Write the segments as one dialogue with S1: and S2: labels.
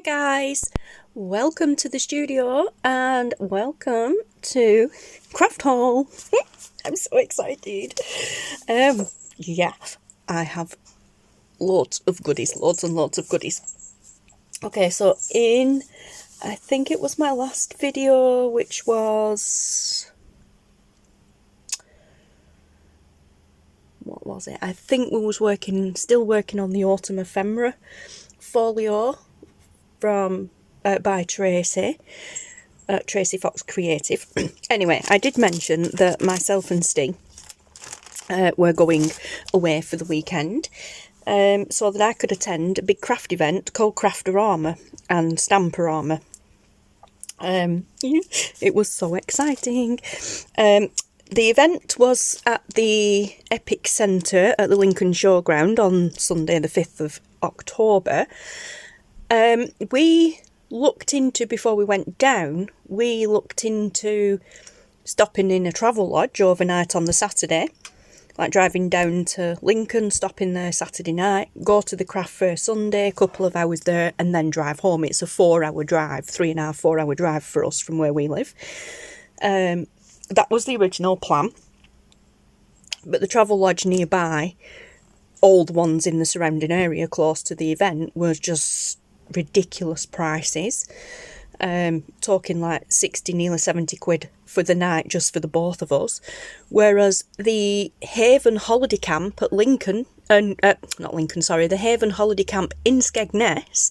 S1: guys, welcome to the studio and welcome to Craft Haul. I'm so excited. Yeah, I have loads and loads of goodies. Okay, so I think it was my last video, which was, what was it? I think we was still working on the autumn ephemera folio from by Tracy Fox Creative. Anyway, I did mention that myself and Steve were going away for the weekend, so that I could attend a big craft event called Crafterama and Stamperama. It was so exciting. The event was at the Epic Centre at the Lincoln Showground on Sunday the 5th of October. We looked into, before we went down, we looked into stopping in a travel lodge overnight on the Saturday, like driving down to Lincoln, stopping there Saturday night, go to the craft fair Sunday, a couple of hours there, and then drive home. It's a 4-hour drive, 4-hour drive for us from where we live. That was the original plan, but the travel lodge nearby, all the ones in the surrounding area close to the event, was just ridiculous prices. Talking like 60, nearly 70 quid for the night just for the both of us, whereas the Haven Holiday Camp at Lincoln, the Haven Holiday Camp in Skegness,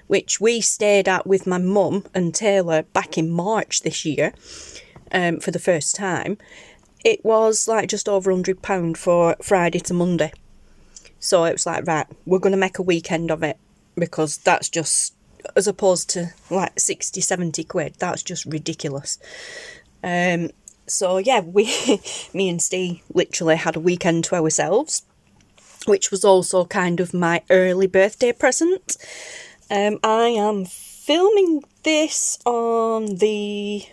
S1: which we stayed at with my mum and Taylor back in March this year, for the first time, it was like just over £100 for Friday to Monday. So it was like, right, we're going to make a weekend of it, because that's just, as opposed to like 60, 70 quid, that's just ridiculous. So yeah, me and Steve literally had a weekend to ourselves, which was also kind of my early birthday present. I am filming this on the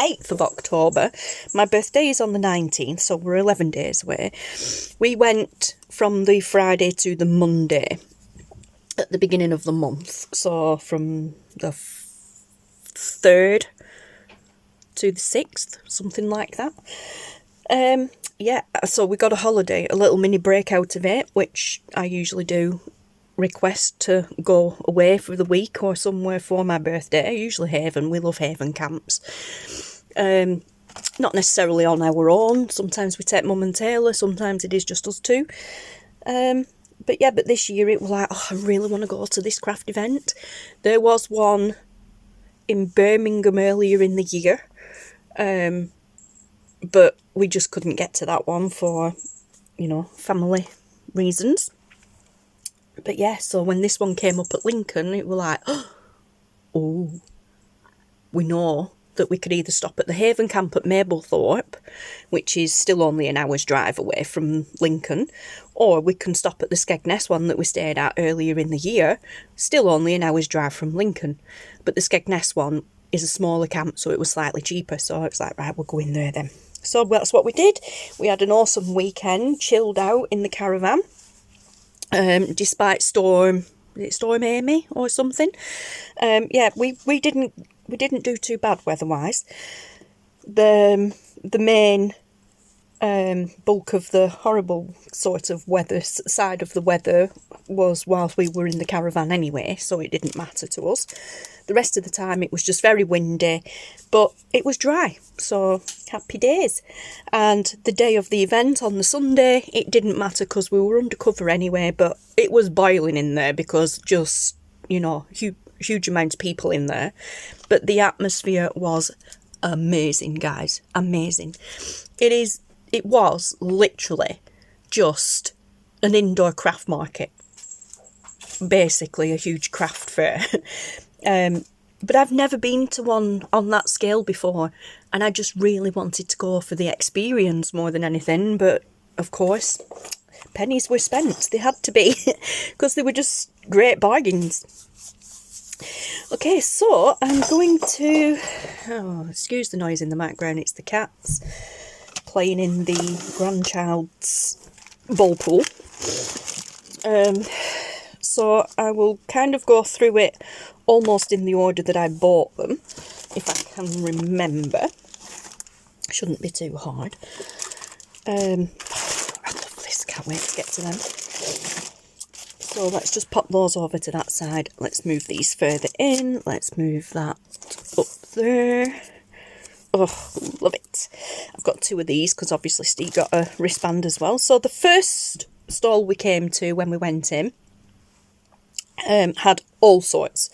S1: 8th of October. My birthday is on the 19th, so we're 11 days away. We went from the Friday to the Monday at the beginning of the month, so from the 3rd to the 6th, something like that. Yeah, so we got a holiday, a little mini break out of it, which I usually do request to go away for the week or somewhere for my birthday. Usually Haven, we love Haven camps. Not necessarily on our own, sometimes we take Mum and Taylor, sometimes it is just us two. But this year it was like, I really want to go to this craft event. There was one in Birmingham earlier in the year, but we just couldn't get to that one for, family reasons. But yeah, so when this one came up at Lincoln, it was like, oh, we know that we could either stop at the Haven camp at Mablethorpe, which is still only an hour's drive away from Lincoln, or we can stop at the Skegness one that we stayed at earlier in the year, still only an hour's drive from Lincoln. But the Skegness one is a smaller camp, so it was slightly cheaper, so it's like, right, we'll go in there then. So that's what we did. We had an awesome weekend, chilled out in the caravan, despite Storm Amy or something. Yeah, we didn't do too bad weather-wise. The main bulk of the horrible sort of weather side of the weather was whilst we were in the caravan anyway, so it didn't matter to us. The rest of the time it was just very windy, but it was dry, so happy days. And the day of the event on the Sunday, it didn't matter because we were undercover anyway, but it was boiling in there because just, huge amounts of people in there. But the atmosphere was amazing, guys. Amazing. It was literally just an indoor craft market. Basically a huge craft fair. But I've never been to one on that scale before, and I just really wanted to go for the experience more than anything. But of course, pennies were spent. They had to be, because they were just great bargains. Okay, so I'm going to, excuse the noise in the background, it's the cats playing in the grandchild's ball pool. so I will kind of go through it almost in the order that I bought them, if I can remember. Shouldn't be too hard. I love this, can't wait to get to them. So let's just pop those over to that side. Let's move these further in. Let's move that up there. Oh, love it. I've got 2 of these because obviously Steve got a wristband as well. So the first stall we came to when we went in had all sorts.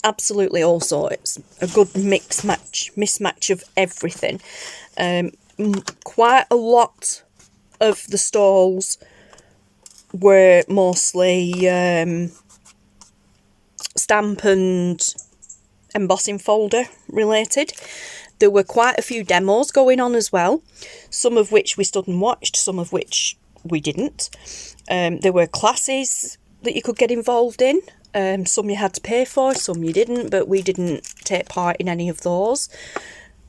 S1: Absolutely all sorts. A good mismatch of everything. Quite a lot of the stalls were mostly stamp and embossing folder related. There were quite a few demos going on as well, some of which we stood and watched, some of which we didn't. There were classes that you could get involved in. Some you had to pay for, some you didn't, but we didn't take part in any of those.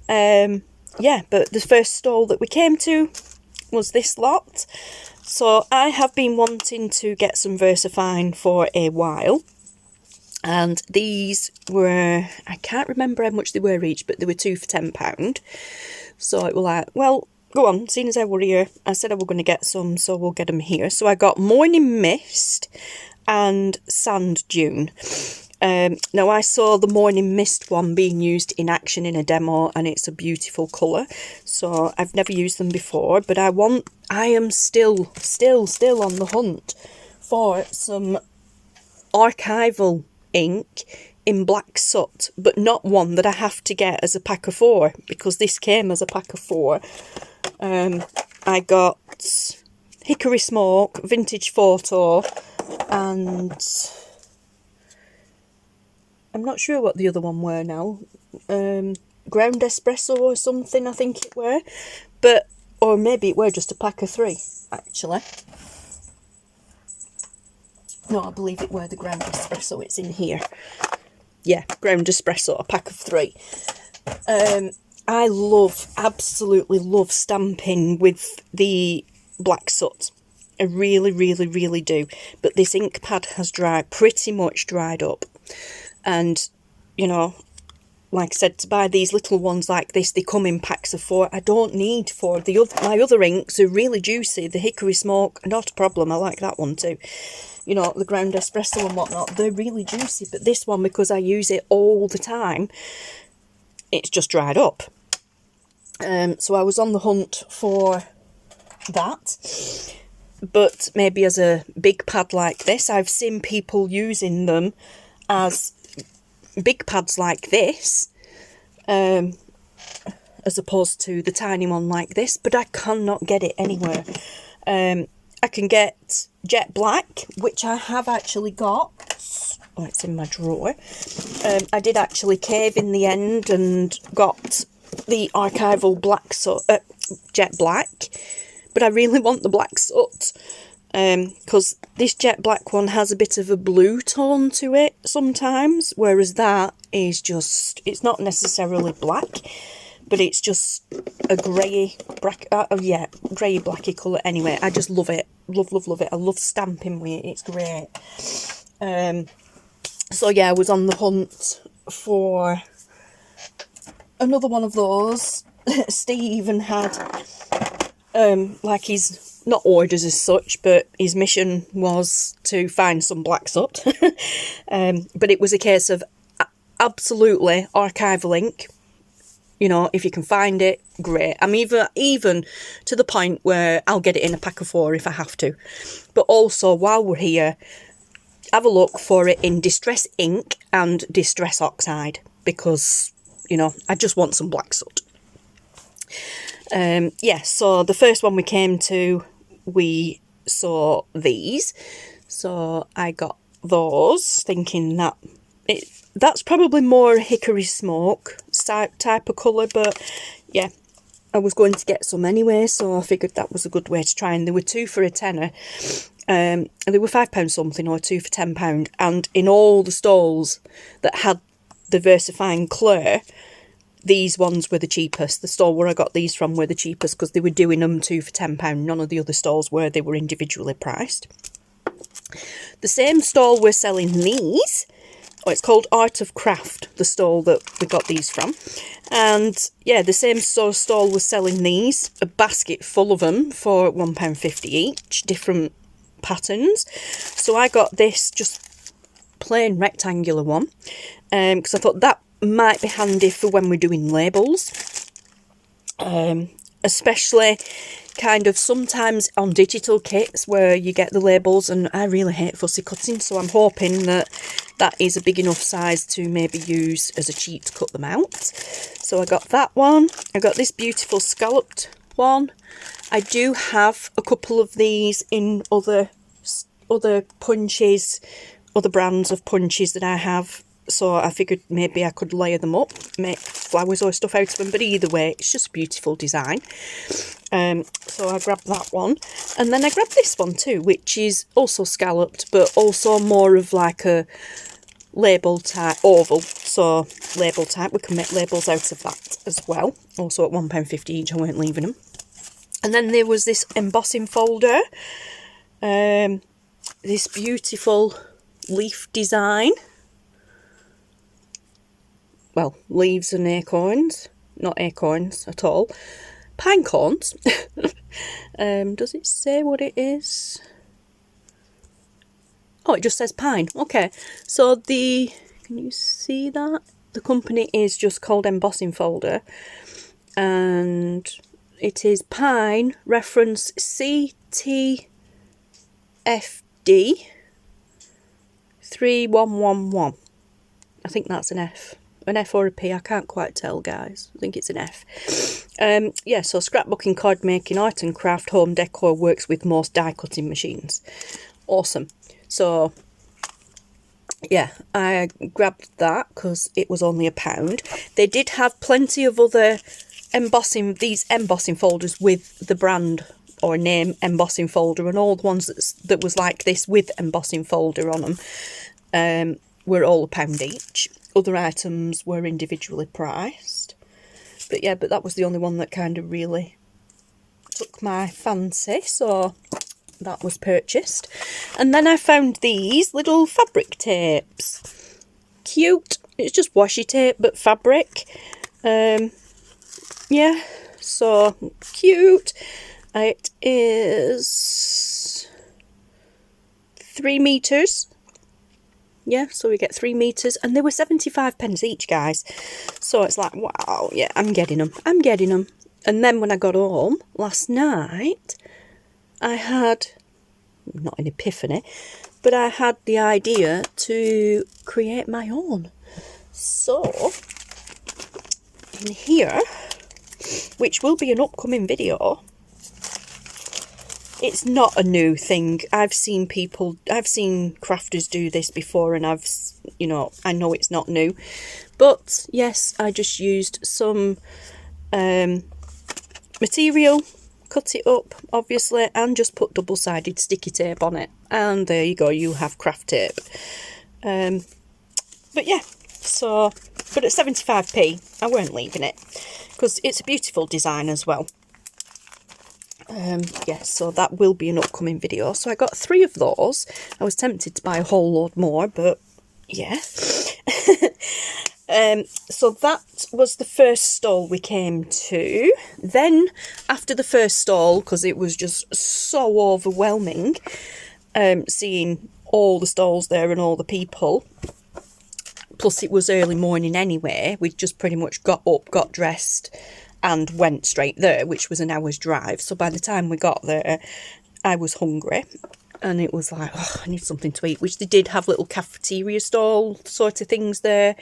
S1: Yeah, but the first stall that we came to was this lot. So I have been wanting to get some VersaFine for a while. And these were, I can't remember how much they were each, but they were 2 for £10. So it was like, well, go on, seeing as I were here, I said I was going to get some, so we'll get them here. So I got Morning Mist and Sand Dune. Now I saw the Morning Mist one being used in action in a demo, and it's a beautiful colour. So I've never used them before, but I am still on the hunt for some archival ink in black soot, but not one that I have to get as a pack of 4, because this came as a pack of 4. I got Hickory Smoke, Vintage Photo, and I'm not sure what the other one were now. Ground Espresso or something, I think it were. But, or maybe it were just a pack of 3, actually. No, I believe it were the Ground Espresso. It's in here. Yeah, Ground Espresso, a pack of 3. I absolutely love stamping with the black soot. I really, really, really do. But this ink pad has pretty much dried up. And, you know, like I said, to buy these little ones like this, they come in packs of 4. I don't need 4. My other inks are really juicy. The Hickory Smoke, not a problem. I like that one too. You know, the Ground Espresso and whatnot, they're really juicy. But this one, because I use it all the time, it's just dried up. So I was on the hunt for that. But maybe as a big pad like this, I've seen people using them as big pads like this, as opposed to the tiny one like this, but I cannot get it anywhere. I can get jet black, which I have actually got. Oh, it's in my drawer. I did actually cave in the end and got the archival black jet black, but I really want the black soot, because this jet black one has a bit of a blue tone to it sometimes, whereas that is just, it's not necessarily black, but it's just a grey, grey blacky colour. Anyway, I just love it. Love it. I love stamping with it. It's great. So yeah, I was on the hunt for another one of those. Stephen had, like, his, not orders as such, but his mission was to find some black soot. But it was a case of absolutely archival ink. You know, if you can find it, great. I'm even to the point where I'll get it in a pack of 4 if I have to. But also, while we're here, have a look for it in Distress Ink and Distress Oxide, because, you know, I just want some black soot. Yeah, so the first one we came to, we saw these. So I got those, thinking that that's probably more Hickory Smoke type of colour, but yeah, I was going to get some anyway, so I figured that was a good way to try. And they were 2 for a tenner, and they were £5 something, or 2 for £10. And in all the stalls that had the VersaFine Claire, these ones were the cheapest. The stall where I got these from were the cheapest, because they were doing them 2 for £10. None of the other stalls were. They were individually priced. The same stall we're selling these. Oh, it's called Art of Craft, the stall that we got these from. And yeah, the same stall was selling these, a basket full of them for £1.50 each, different patterns. So I got this just plain rectangular one, because I thought that might be handy for when we're doing labels. Especially kind of sometimes on digital kits where you get the labels, and I really hate fussy cutting, so I'm hoping that that is a big enough size to maybe use as a cheat to cut them out. So I got that one. I got this beautiful scalloped one. I do have a couple of these in other punches, other brands of punches that I have. So I figured maybe I could layer them up, make flowers or stuff out of them. But either way, it's just a beautiful design. So I grabbed that one. And then I grabbed this one too, which is also scalloped, but also more of like a label type, oval. So label type, we can make labels out of that as well. Also at £1.50 each, I weren't leaving them. And then there was this embossing folder. This beautiful leaf design. Well, leaves and acorns, not acorns at all, pine cones. Does it say what it is? Oh, it just says pine. Okay, so can you see that? The company is just called Embossing Folder, and it is pine, reference CTFD 3111. I think that's an F. An F or a P, I can't quite tell, guys. I think it's an F. Yeah, so scrapbooking, card making, art and craft, home decor, works with most die cutting machines. Awesome. So yeah, I grabbed that because it was only £1. They did have plenty of other embossing folders with the brand or name embossing folder, and all the ones that was like this with embossing folder on them were all £1 each. Other items were individually priced. But yeah, but that was the only one that kind of really took my fancy, so that was purchased. And then I found these little fabric tapes. Cute. It's just washi tape, but fabric. Yeah, so cute. It is 3 metres. Yeah, so we get 3 metres, and they were 75p each, guys. So it's like, wow, yeah, I'm getting them. And then when I got home last night, I had, not an epiphany, but I had the idea to create my own. So, in here, which will be an upcoming video, it's not a new thing. I've seen crafters do this before, and I know it's not new. But yes, I just used some material, cut it up, obviously, and just put double-sided sticky tape on it. And there you go, you have craft tape. But yeah, so, but at 75p, I weren't leaving it, because it's a beautiful design as well. Yeah, so that will be an upcoming video. So I got 3 of those. I was tempted to buy a whole load more, but yeah. So that was the first stall we came to. Then after the first stall, because it was just so overwhelming, seeing all the stalls there and all the people, plus it was early morning anyway, we just pretty much got up, got dressed, and went straight there, which was an hour's drive. So by the time we got there, I was hungry, and it was like, oh, I need something to eat, which they did have little cafeteria stall sort of things there.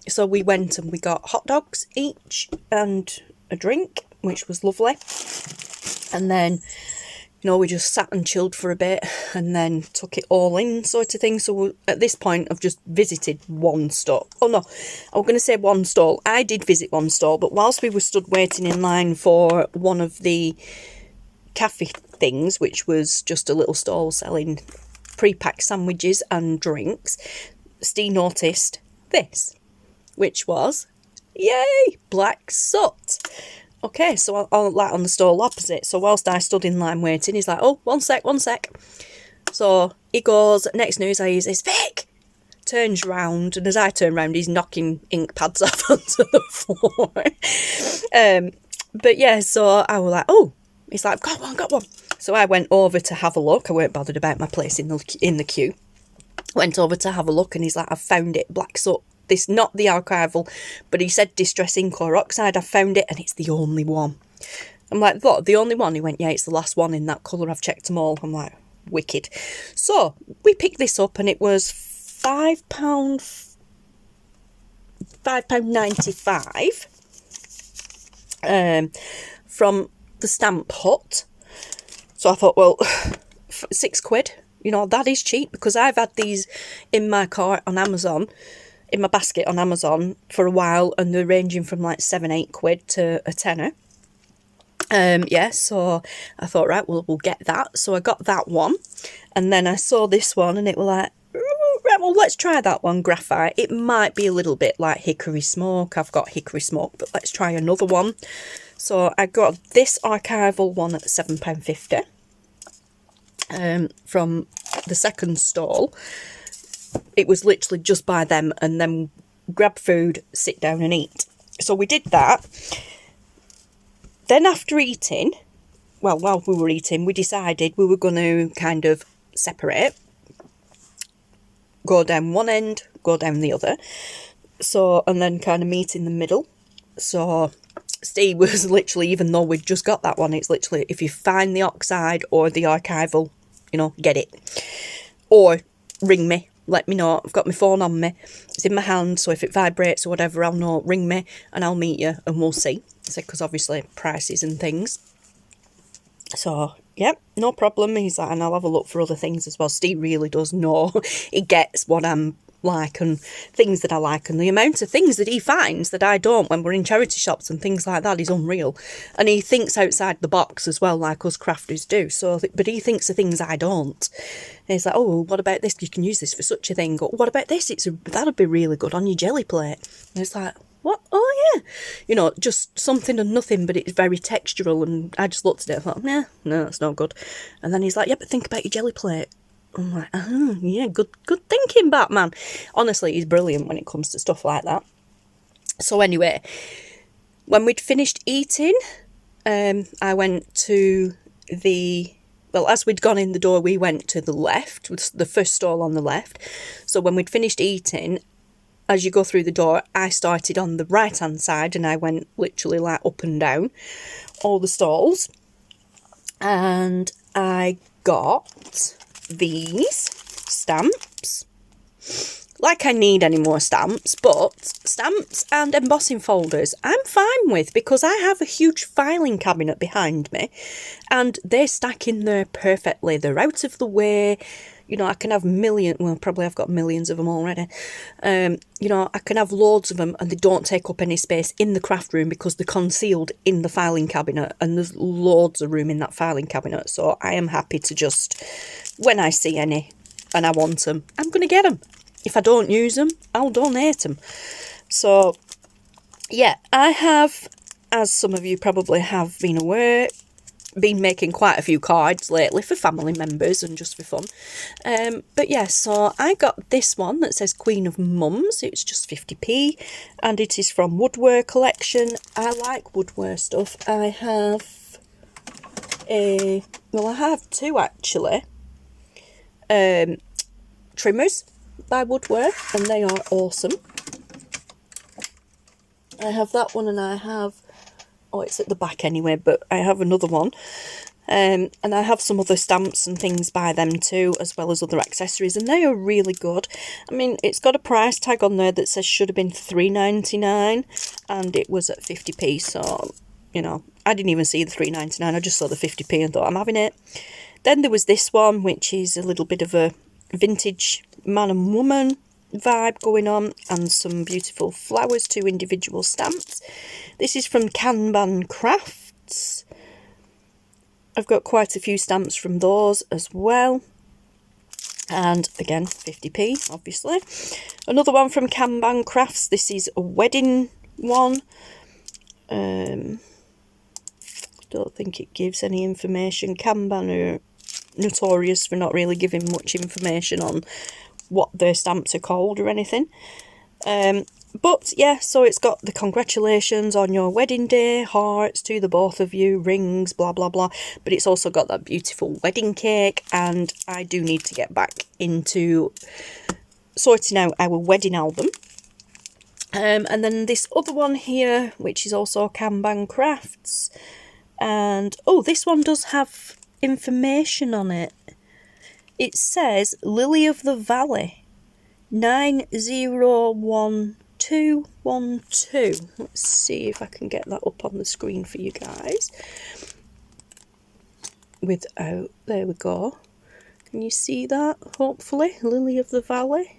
S1: So we went and we got hot dogs each and a drink, which was lovely. And then, we just sat and chilled for a bit and then took it all in sort of thing. So at this point, I've just visited one stall. Oh no, I was going to say one stall. I did visit one stall, but whilst we were stood waiting in line for one of the cafe things, which was just a little stall selling pre-packed sandwiches and drinks, Steve noticed this, which was, yay, black soot. Okay, so I'll like on the stall opposite. So whilst I stood in line waiting, he's like, oh, one sec. So he goes, next news I use is Vic. Turns round, and as I turn round, he's knocking ink pads off onto the floor. But yeah, so I was like, oh, he's like, got one. So I went over to have a look. I weren't bothered about my place in the queue. Went over to have a look, and he's like, I've found it, black soot. This, not the archival, but he said Distress Ink or Oxide. I found it, and it's the only one. I'm like, what, the only one? He went, yeah, it's the last one in that colour. I've checked them all. I'm like, wicked. So we picked this up, and it was £5.95 from the Stamp Hut. So I thought, well, £6, you know, that is cheap, because I've had these in my cart on Amazon, in my basket on Amazon for a while, and they're ranging from like £7-8 to a tenner. Yeah, so I thought, right, well, we'll get that. So I got that one, and then I saw this one, and it was like, right, well, let's try that one, graphite. It might be a little bit like hickory smoke. I've got hickory smoke, but let's try another one. So I got this archival one at £7.50 from the second stall. It was literally just buy them and then grab food, sit down and eat. So we did that. Then after eating, well, while we were eating, we decided we were going to kind of separate. Go down one end, go down the other. So, and then kind of meet in the middle. So Steve was literally, even though we'd just got that one, it's literally, if you find the Oxide or the archival, you know, get it. Or ring me, let me know. I've got my phone on me. It's in my hand, so if it vibrates or whatever, I'll know. Ring me and I'll meet you and we'll see. So, because obviously prices and things. So, yeah, no problem. He's like, and I'll have a look for other things as well. Steve really does know. He gets what I'm like and things that I like, and the amount of things that he finds that I don't when we're in charity shops and things like that is unreal. And he thinks outside the box as well, like us crafters do. So, but he thinks of things I don't. And he's like, oh, what about this? You can use this for such a thing. Or, what about this? That'd be really good on your jelly plate. And it's like, what? Oh, yeah. You know, just something and nothing, but it's very textural. And I just looked at it and thought, nah, no, that's not good. And then he's like, yeah, but think about your jelly plate. I'm like, oh, yeah, good thinking, Batman. Honestly, he's brilliant when it comes to stuff like that. So anyway, when we'd finished eating, I went to the... Well, as we'd gone in the door, we went to the left, the first stall on the left. So when we'd finished eating, as you go through the door, I started on the right-hand side, and I went literally like up and down all the stalls. And I got these stamps. Like I need any more stamps, but stamps and embossing folders I'm fine with, because I have a huge filing cabinet behind me and they stack in there perfectly. They're out of the way. You know, I can have probably I've got millions of them already. You know, I can have loads of them and they don't take up any space in the craft room because they're concealed in the filing cabinet, and there's loads of room in that filing cabinet. So I am happy to just, when I see any and I want them, I'm going to get them. If I don't use them, I'll donate them. So, yeah, I have, as some of you probably have been aware, been making quite a few cards lately for family members and just for fun. But yeah, so I got this one that says Queen of Mums. It's just 50p, and it is from Woodwear collection. I like Woodwear stuff. I have I have two actually. Trimmers by Woodwear, and they are awesome. I have that one, and I have, oh, it's at the back anyway, but I have another one. And I have some other stamps and things by them too, as well as other accessories, and they are really good. I mean, it's got a price tag on there that says should have been £3.99, and it was at 50p, so, you know, I didn't even see the £3.99, I just saw the 50p and thought, I'm having it. Then there was this one, which is a little bit of a vintage man and woman vibe going on, and some beautiful flowers, 2 individual stamps. This is from Kanban Crafts. I've got quite a few stamps from those as well, and again 50p obviously. Another one from Kanban Crafts. This is a wedding one. Don't think it gives any information. Kanban are notorious for not really giving much information on what their stamps are called or anything. But yeah, so it's got the congratulations on your wedding day, hearts to the both of you, rings, blah blah blah. But it's also got that beautiful wedding cake, and I do need to get back into sorting out our wedding album. And then this other one here, which is also Kanban Crafts, and oh, this one does have information on it. It says Lily of the Valley 901212. Let's see if I can get that up on the screen for you guys. Without, there we go. Can you see that? Hopefully, Lily of the Valley.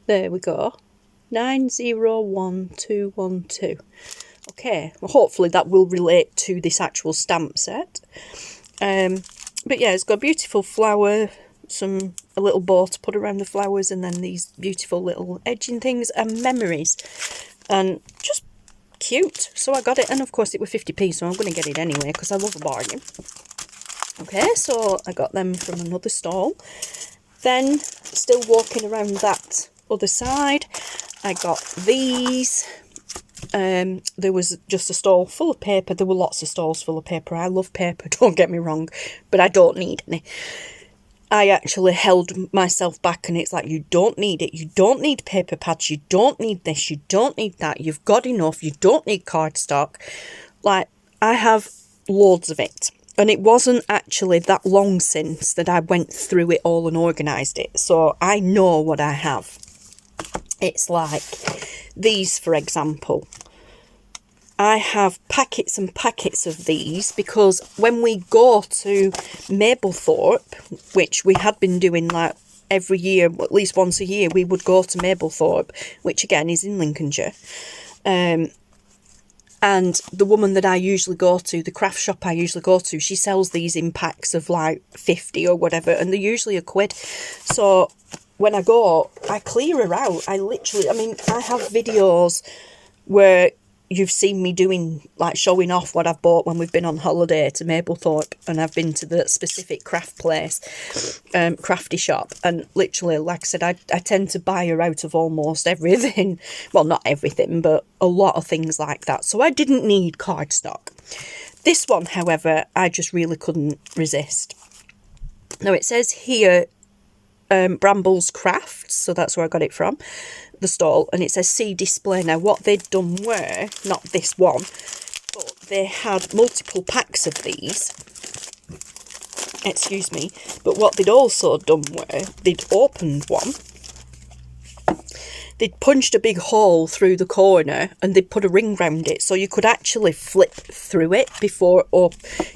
S1: There we go. 901212. Okay, well, hopefully that will relate to this actual stamp set. But yeah, it's got a beautiful flower, a little bow to put around the flowers, and then these beautiful little edging things and memories, and just cute. So I got it, and of course it was 50p, so I'm going to get it anyway because I love a bargain. Okay, so I got them from another stall. Then, still walking around that other side, I got these. There was just a stall full of paper. There were lots of stalls full of paper. I love paper, don't get me wrong, but I don't need any. I actually held myself back, and it's like, you don't need it. You don't need paper pads. You don't need this. You don't need that. You've got enough. You don't need cardstock. Like, I have loads of it. And it wasn't actually that long since that I went through it all and organised it. So I know what I have. It's like these, for example. I have packets and packets of these because when we go to Mablethorpe, which we had been doing like every year, at least once a year, we would go to Mablethorpe, which again is in Lincolnshire. And the woman that I usually go to, the craft shop I usually go to, she sells these in packs of like 50 or whatever, and they're usually £1. So when I go, I clear her out. I mean, I have videos where you've seen me doing, like, showing off what I've bought when we've been on holiday to Mablethorpe, and I've been to the specific craft place, crafty shop, and literally, like I said, I tend to buy her out of almost everything. Well, not everything, but a lot of things like that. So I didn't need cardstock. This one, however, I just really couldn't resist. Now, it says here, Brambles Crafts, so that's where I got it from, the stall, and it says see display. Now what they'd done were, not this one, but they had multiple packs of these, excuse me, but what they'd also done were, they'd opened one, they'd punched a big hole through the corner, and they'd put a ring round it, so you could actually flip through it before, or,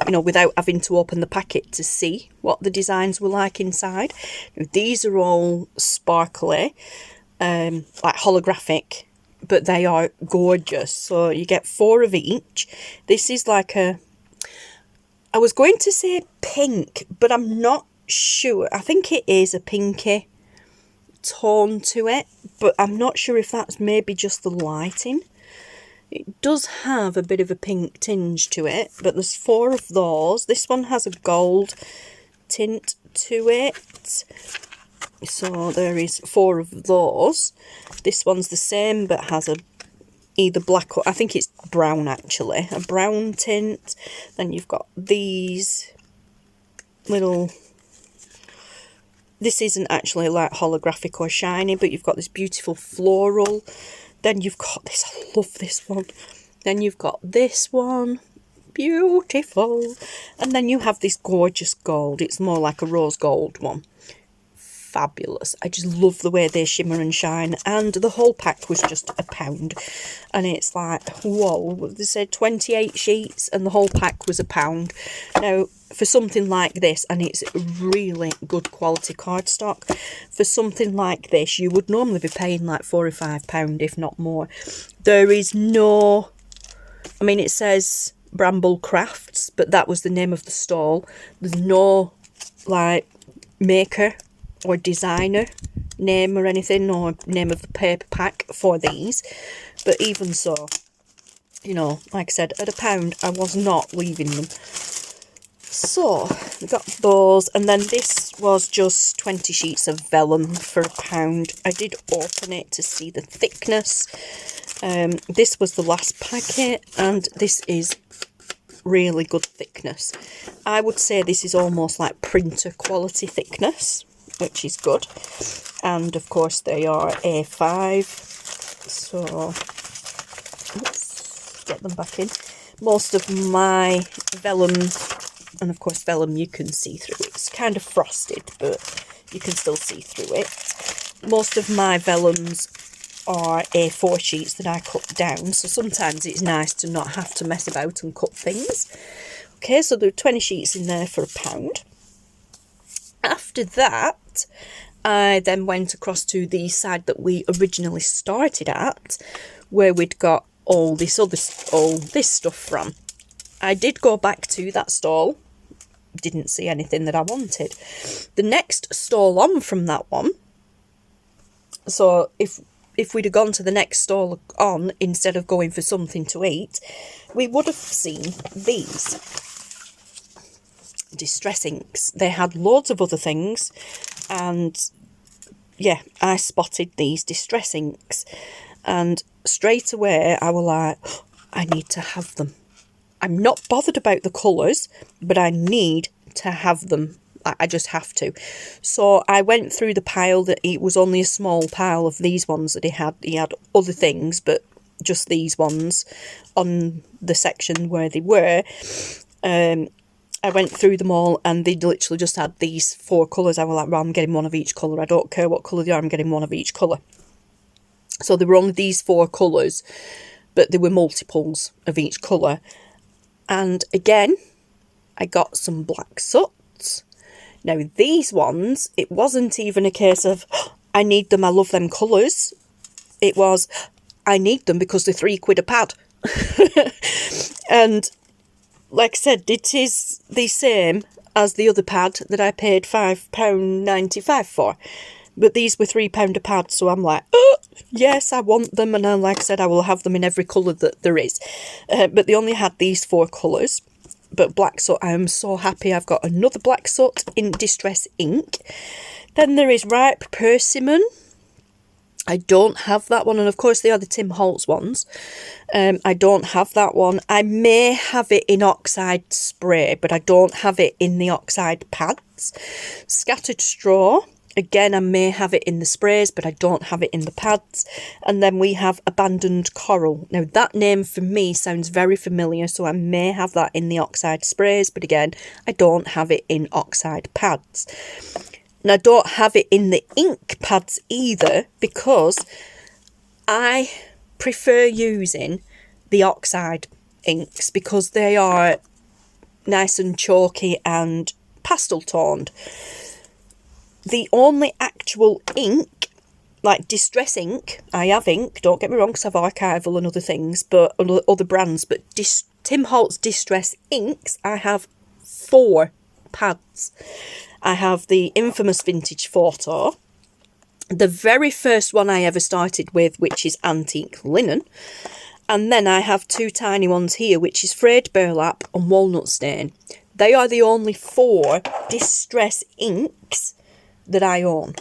S1: you know, without having to open the packet to see what the designs were like inside. Now, these are all sparkly, like holographic, but they are gorgeous. So you get 4 of each. This is like I was going to say pink, but I'm not sure. I think it is a pinky tone to it, but I'm not sure if that's maybe just the lighting. It does have a bit of a pink tinge to it, but there's 4 of those. This one has a gold tint to it, so there is 4 of those. This one's the same, but has either black or, I think it's brown actually, a brown tint. Then you've got these little, this isn't actually like holographic or shiny, but you've got this beautiful floral. Then you've got this, I love this one. Then you've got this one, beautiful. And then you have this gorgeous gold. It's more like a rose gold one. Fabulous. I just love the way they shimmer and shine, and the whole pack was just £1, and it's like, whoa, they said 28 sheets and the whole pack was £1. Now for something like this, and it's really good quality cardstock, for something like this you would normally be paying like £4 or £5, if not more. There is no, I mean, it says Bramble Crafts, but that was the name of the stall. There's no like maker or designer name or anything, or name of the paper pack for these. But even so, you know, like I said, at £1 I was not leaving them. So we got those, and then this was just 20 sheets of vellum for £1. I did open it to see the thickness. This was the last packet, and this is really good thickness. I would say this is almost like printer quality thickness, which is good. And of course they are A5, so let's get them back in. Most of my vellum, and of course vellum you can see through, it's kind of frosted but you can still see through it. Most of my vellums are A4 sheets that I cut down, so sometimes it's nice to not have to mess about and cut things. Okay, so there are 20 sheets in there for £1. After that, I then went across to the side that we originally started at, where we'd got all this stuff from. I did go back to that stall, didn't see anything that I wanted. The next stall on from that one, so if we'd have gone to the next stall on instead of going for something to eat, we would have seen these distress inks. They had loads of other things, and yeah, I spotted these distress inks, and straight away I was like, oh, I need to have them. I'm not bothered about the colours, but I need to have them. I just have to. So I went through the pile. That it was only a small pile of these ones that he had. He had other things, but just these ones on the section where they were. I went through them all, and they literally just had these 4 colours. I was like, well, I'm getting one of each colour. I don't care what colour they are, I'm getting one of each colour. So there were only these 4 colours, but there were multiples of each colour. And again, I got some black soot. Now these ones, it wasn't even a case of, oh, I need them, I love them colours. It was, I need them because they're £3 a pad. And like I said, it is the same as the other pad that I paid £5.95 for. But these were £3 a pad, so I'm like, oh, yes, I want them. And then, like I said, I will have them in every colour that there is. But they only had these 4 colours. But black soot, I am so happy I've got another black soot in distress ink. Then there is ripe persimmon. I don't have that one, and of course they are the Tim Holtz ones. I don't have that one. I may have it in oxide spray, but I don't have it in the oxide pads. Scattered straw. Again, I may have it in the sprays, but I don't have it in the pads. And then we have abandoned coral. Now, that name for me sounds very familiar, so I may have that in the oxide sprays, but again, I don't have it in oxide pads. And I don't have it in the ink pads either, because I prefer using the oxide inks because they are nice and chalky and pastel toned. The only actual ink, like distress ink, I have ink, don't get me wrong, because I have Archival and other things, but other brands, but Tim Holtz distress inks, I have 4 pads. I have the infamous Vintage Photo, the very first one I ever started with, which is Antique Linen, and then I have 2 tiny ones here, which is Frayed Burlap and Walnut Stain. They are the only 4 distress inks that I own.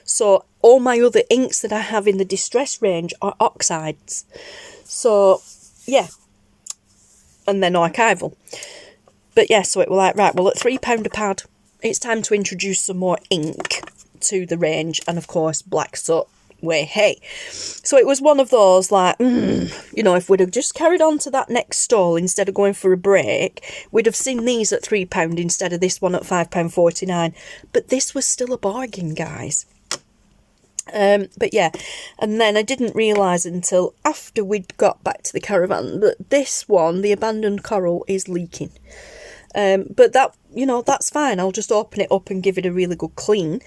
S1: So all my other inks that I have in the distress range are oxides. So yeah, and then Archival. But yeah, so it was like, right, well at £3 a pad, it's time to introduce some more ink to the range, and of course black soot, way hey. So it was one of those like, you know, if we'd have just carried on to that next stall instead of going for a break, we'd have seen these at £3 instead of this one at £5.49. But this was still a bargain, guys. But yeah, and then I didn't realise until after we'd got back to the caravan that this one, the abandoned coral, is leaking. But that, you know, that's fine. I'll just open it up and give it a really good clean.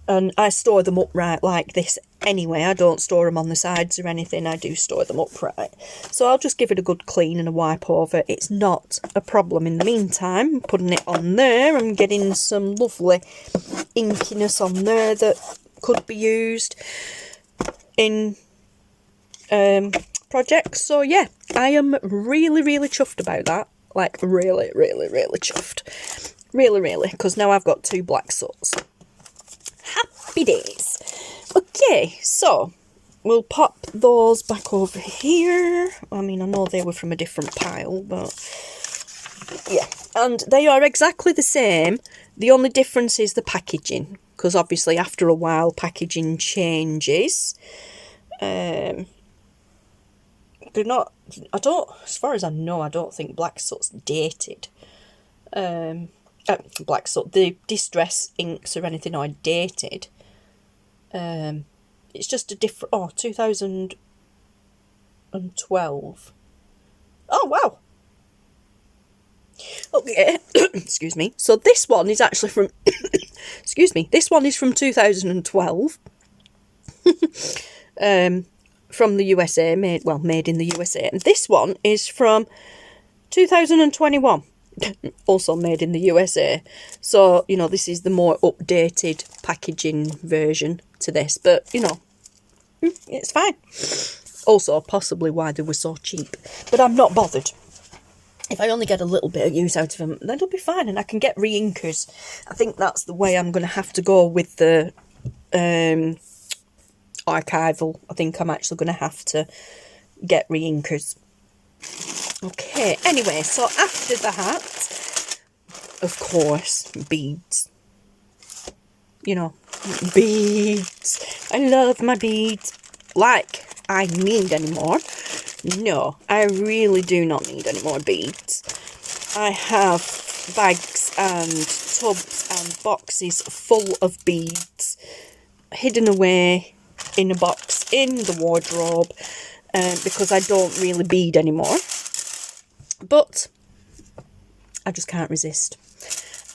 S1: And I store them upright like this anyway. I don't store them on the sides or anything. I do store them upright. So I'll just give it a good clean and a wipe over. It's not a problem. In the meantime, putting it on there, I'm getting some lovely inkiness on there that could be used in projects. So yeah, I am really, really chuffed about that. Like, really, really, really chuffed. Really, really, because now I've got 2 black sots. Happy days. Okay, so we'll pop those back over here. I mean, I know they were from a different pile, but yeah. And they are exactly the same. The only difference is the packaging, because obviously after a while packaging changes. They're not, as far as I know, I don't think Black Soot's dated. Black Soot, the Distress inks or anything are dated. It's just a different, 2012. Oh, wow. Okay, excuse me. So this one is actually from, excuse me, this one is from 2012. From the USA, made in the USA. And this one is from 2021, also made in the USA. So, you know, this is the more updated packaging version to this, but, you know, it's fine. Also, possibly why they were so cheap, but I'm not bothered. If I only get a little bit of use out of them, then it'll be fine, and I can get re-inkers. I think that's the way I'm going to have to go with the archival. I think I'm actually going to have to get re-inkers. Okay, anyway, so after that, of course, beads. You know, beads. I love my beads. Like I need any more. No, I really do not need any more beads. I have bags and tubs and boxes full of beads hidden away in a box in the wardrobe because I don't really bead anymore. But I just can't resist.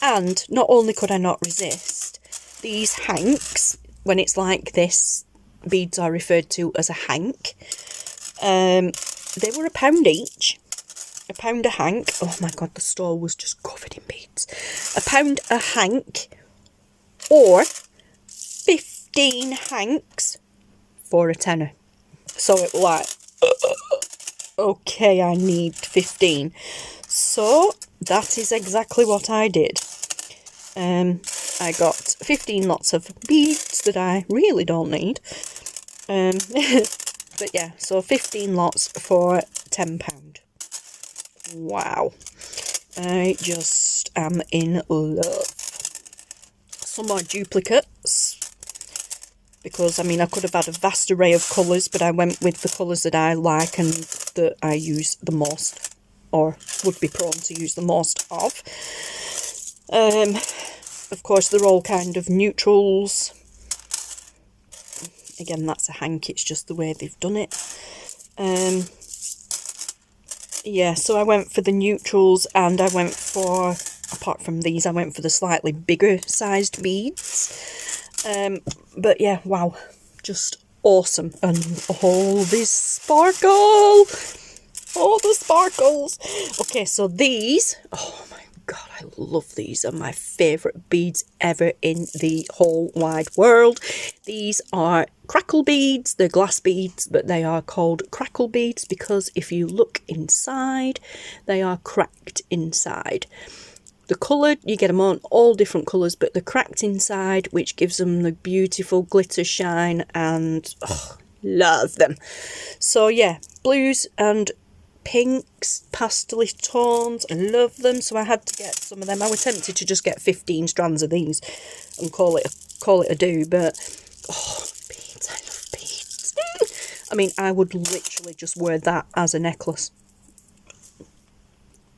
S1: And not only could I not resist, these hanks, when it's like this, beads are referred to as a hank. They were £1 each. £1 a hank. Oh my god, the store was just covered in beads. £1 a hank, or 15 hanks for a tenner. So it was like, okay, I need 15. So that is exactly what I did. I got 15 lots of beads that I really don't need. But yeah, so 15 lots for £10. Wow. I just am in love. Some more duplicates. Because, I mean, I could have had a vast array of colours, but I went with the colours that I like and that I use the most, or would be prone to use the most of. Of course, they're all kind of neutrals. Again, that's a hank, it's just the way they've done it. Yeah, so I went for the neutrals, and I went for, apart from these, I went for the slightly bigger sized beads. But yeah, wow, just awesome. And all this sparkle! All the sparkles! Okay, so these, oh my god, I love these. Are my favourite beads ever in the whole wide world. These are crackle beads. They're glass beads, but they are called crackle beads because if you look inside, they are cracked inside. The coloured, you get them on all different colours, but they're cracked inside, which gives them the beautiful glitter shine, and love them. So yeah, blues and pinks, pastel tones, I love them. So I had to get some of them. I was tempted to just get 15 strands of these and call it a do, but beads, I love beads. I mean, I would literally just wear that as a necklace.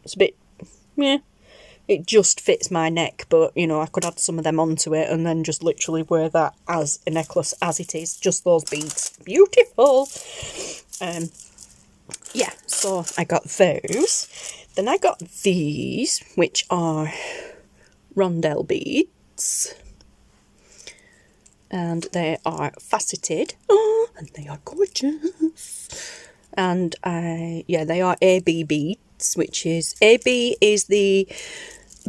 S1: It's a bit, yeah. It just fits my neck, but, you know, I could add some of them onto it and then just literally wear that as a necklace as it is. Just those beads. Beautiful! Yeah, so I got those. Then I got these, which are rondelle beads. And they are faceted. Oh, and they are gorgeous. And, yeah, they are AB beads, which is... AB is the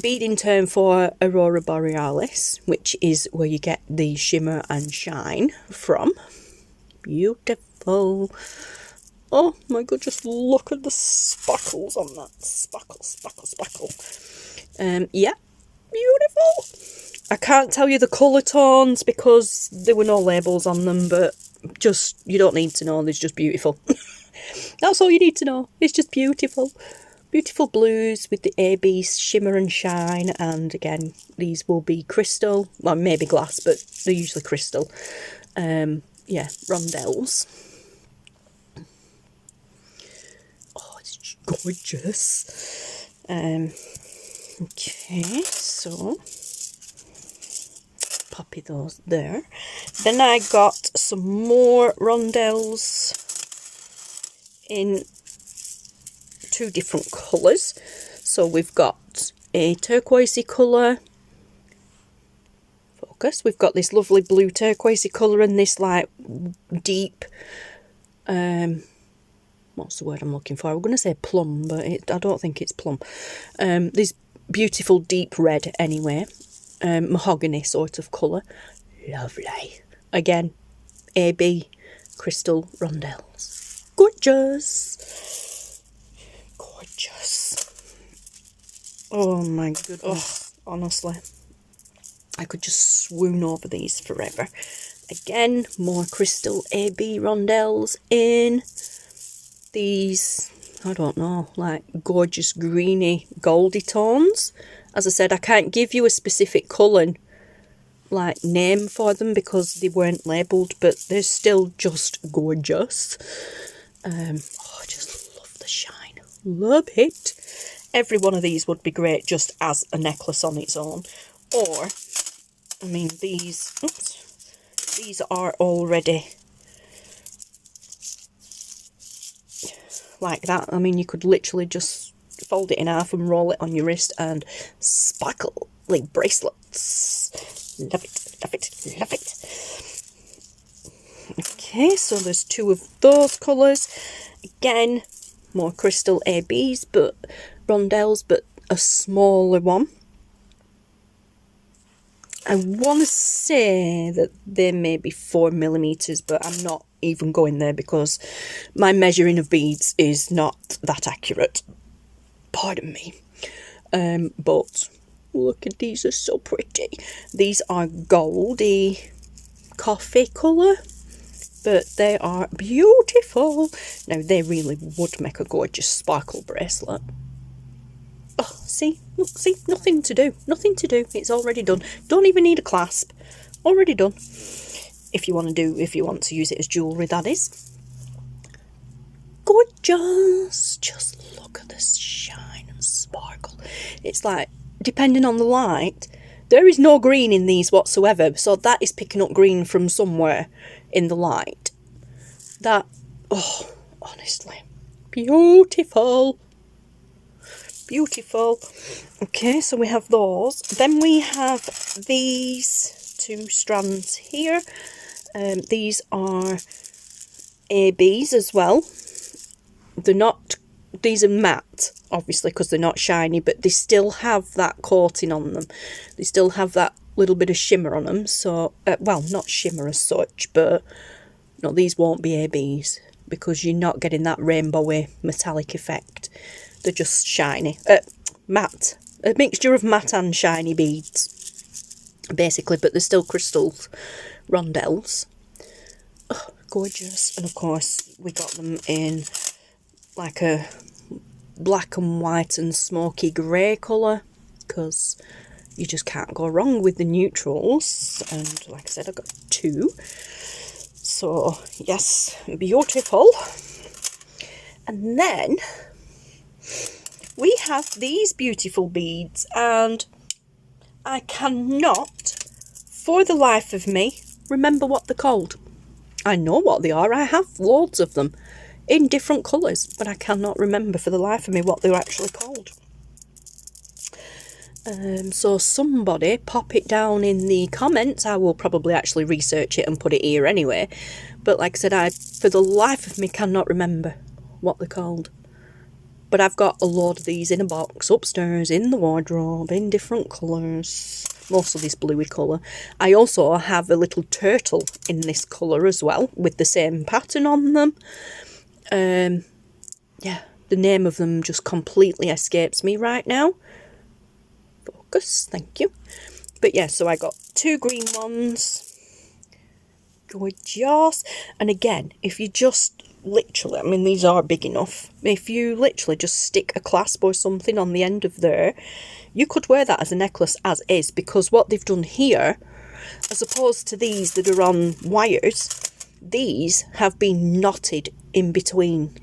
S1: beading term for Aurora Borealis, which is where you get the shimmer and shine from. Beautiful. Oh my god, just look at the sparkles on that. Sparkle, sparkle, sparkle. Yeah, beautiful. I can't tell you the colour tones because there were no labels on them, but just, you don't need to know, it's just beautiful. That's all you need to know, it's just beautiful. Beautiful blues with the AB shimmer and shine, and again, these will be crystal, well maybe glass, but they're usually crystal. Yeah, rondelles. Oh, it's gorgeous. Okay, so poppy those there. Then I got some more rondelles in 2 different colours. So we've got a turquoisey colour. Focus. We've got this lovely blue turquoisey colour and this like deep, what's the word I'm looking for? I'm going to say plum, but I don't think it's plum. This beautiful deep red anyway. Mahogany sort of colour. Lovely. Again, AB crystal rondelles. Gorgeous. Gorgeous. Oh my goodness. Oh, honestly, I could just swoon over these forever. Again, more crystal AB rondelles in these, I don't know, like gorgeous greeny goldy tones. As I said, I can't give you a specific colour like name for them because they weren't labelled, but they're still just gorgeous. Oh, I just love the shine. Love it. Every one of these would be great just as a necklace on its own. Or, I mean, these are already like that. I mean, you could literally just fold it in half and roll it on your wrist and sparkle like bracelets. Love it, love it, love it. Okay, so there's 2 of those colours. Again, more crystal ABs, but rondelles, but a smaller one. I want to say that they may be 4mm, but I'm not even going there because my measuring of beads is not that accurate. Pardon me. But look at these, are so pretty. These are goldy coffee colour, but they are beautiful. Now, they really would make a gorgeous sparkle bracelet. Oh, see, look, see, nothing to do, nothing to do. It's already done. Don't even need a clasp. Already done. If you want to use it as jewellery, that is. Gorgeous. Just look at this shine and sparkle. It's like, depending on the light, there is no green in these whatsoever. So that is picking up green from somewhere in the light. That, oh, honestly, beautiful. Beautiful. Okay, so we have those. Then we have these 2 strands here. These are ABs as well. They're not, these are matte, obviously, because they're not shiny, but they still have that coating on them. They still have that little bit of shimmer on them. So, well, not shimmer as such, but no, these won't be ABs because you're not getting that rainbowy metallic effect. They're just shiny. Matte. A mixture of matte and shiny beads, basically, but they're still crystals. Rondelles. Oh, gorgeous. And of course, we got them in like a black and white and smoky grey colour, because you just can't go wrong with the neutrals. And like I said, I got 2. So, yes, beautiful. And then we have these beautiful beads, and I cannot, for the life of me, remember what they're called. I know what they are. I have loads of them in different colours, but I cannot remember for the life of me what they're actually called. So somebody pop it down in the comments. I will probably actually research it and put it here anyway. But like I said, I, for the life of me, cannot remember what they're called. But I've got a load of these in a box upstairs in the wardrobe in different colours. Most of this bluey colour. I also have a little turtle in this colour as well with the same pattern on them. Yeah, the name of them just completely escapes me right now. Focus, thank you. But yeah, so I got 2 green ones. Gorgeous. And again, if you just literally, I mean, these are big enough. If you literally just stick a clasp or something on the end of there, you could wear that as a necklace as is, because what they've done here, as opposed to these that are on wires, these have been knotted in between.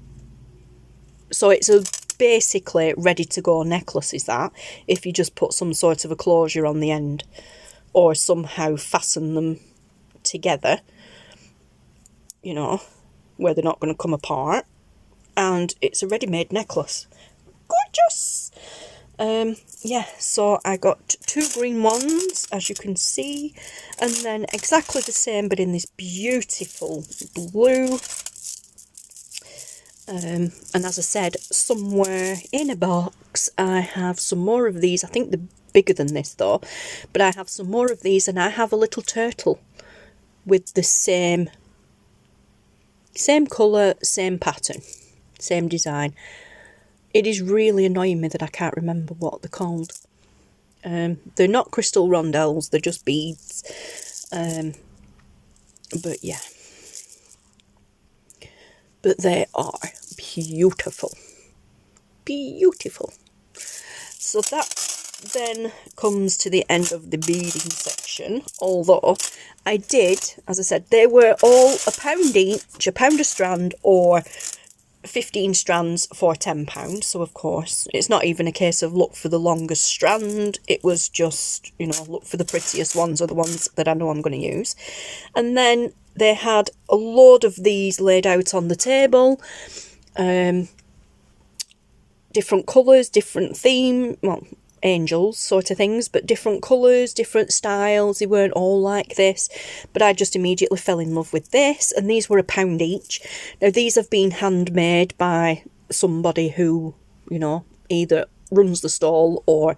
S1: So it's a basically ready to go necklace, is that, if you just put some sort of a closure on the end or somehow fasten them together, you know, where they're not going to come apart, and it's a ready-made necklace. Gorgeous. Yeah, so I got 2 green ones, as you can see, and then exactly the same but in this beautiful blue. And as I said, somewhere in a box I have some more of these. I think they're bigger than this though, but I have some more of these, and I have a little turtle with the same colour, same pattern, same design. It is really annoying me that I can't remember what they're called. They're not crystal rondelles, they're just beads. But yeah. But they are beautiful. Beautiful. So that then comes to the end of the beading section, although I did, as I said, they were all £1 each, £1 a strand, or 15 strands for £10. So of course it's not even a case of look for the longest strand, it was just, you know, look for the prettiest ones or the ones that I know I'm going to use. And then they had a load of these laid out on the table, different colours, different theme, well, angels sort of things, but different colours, different styles. They weren't all like this, but I just immediately fell in love with this, and these were £1 each. Now these have been handmade by somebody who, you know, either runs the stall or,